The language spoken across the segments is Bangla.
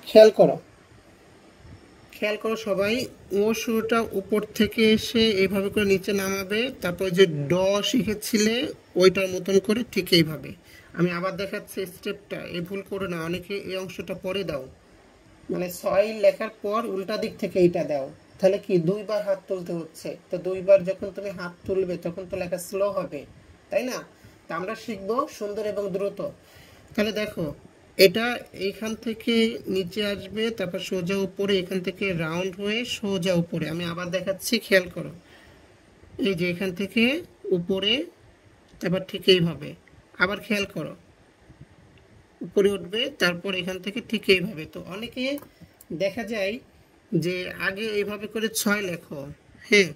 খেয়াল করো, খেয়াল করো সবাই। ও শুরুটা উপর থেকে এসে এইভাবে করে নিচে নামাবে, তারপর যে ড শিখেছিলে ওইটার মতন করে ঠিক এইভাবে। আমি আবার দেখাচ্ছি স্টেপটা, এই ভুল করো না, অনেকে এই অংশটা পরে দাও, মানে 6 লেখার পর উল্টা দিক থেকে এইটা দাও, তাহলে কি দুইবার হাত তুলতে হচ্ছে, তো দুইবার যখন তুমি হাত তুলবে তখন তো লেখা স্লো হবে, তাই না? তা আমরা শিখবো সুন্দর এবং দ্রুত। তাহলে দেখো, এটা এইখান থেকে নিচে আসবে, তারপর সোজা উপরে, এখান থেকে রাউন্ড হয়ে সোজা উপরে। আমি আবার দেখাচ্ছি, খেয়াল করো। এই যে এখান থেকে উপরে, তারপর ঠিক এইভাবে। আবার খেয়াল করো, উপরে উঠবে, তারপর এখান থেকে ঠিক এইভাবে। তো অনেকে দেখা যায় যে আগে এইভাবে করে 6 লেখো, হ্যাঁ,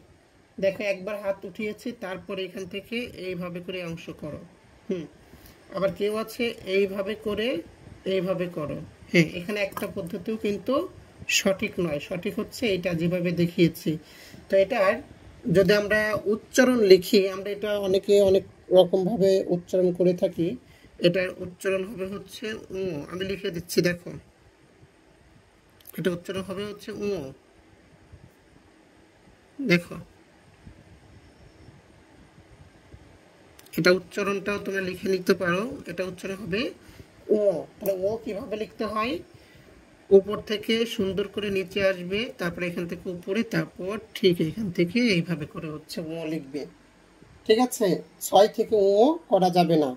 দেখো একবার হাত উঠিয়েছে, তারপর এখান থেকে এইভাবে করে অংশ করো। হুম, আবার কেউ আছে এইভাবে করে এইভাবে করো। হ্যাঁ, এখানে একটা পদ্ধতিও কিন্তু সঠিক নয়, সঠিক হচ্ছে এটা যেভাবে দেখিয়েছি। তো এটার যদি আমরা উচ্চারণ লিখি, আমরা এটা অনেকে অনেক রকমভাবে উচ্চারণ করে থাকি। এটার উচ্চারণ হবে হচ্ছে উ। আমি লিখে দিচ্ছি, দেখো, এটা উচ্চারণ হবে হচ্ছে উ। দেখো, এটা উচ্চারণটাও তুমি লিখে নিতে পারো। এটা উচ্চারণ হবে ও। তাহলে ও কিভাবে লিখতে হয়? উপর থেকে সুন্দর করে নিচে আসবে, তারপরে এখান থেকে উপরে, তারপর ঠিক এখান থেকে এইভাবে করে হচ্ছে ও লিখবে। ঠিক আছে, 6 থেকে ও করা যাবে না।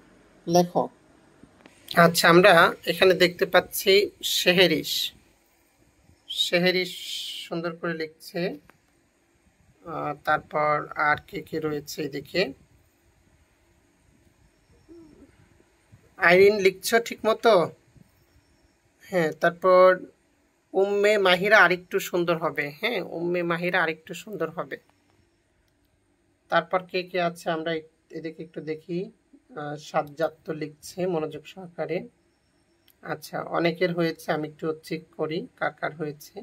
লেখো। আচ্ছা, আমরা এখানে দেখতে পাচ্ছি শেহেরিশ। শেহেরিশ সুন্দর করে লিখছে। তারপর আর কে কে রয়েছে এদিকে? আইরিন লিখছো ঠিক মতো? হ্যাঁ, তারপর উম্মে মাহিরা আরেকটু সুন্দর হবে। হ্যাঁ, উম্মে মাহিরা আরেকটু সুন্দর হবে। তারপর কে কে আছে আমরা এদিকে একটু দেখি। সাজ্জাদ তো লিখছে মনোযোগ সহকারে। আচ্ছা, অনেকের হয়েছে, আমি একটু চেক করি কার কার হয়েছে।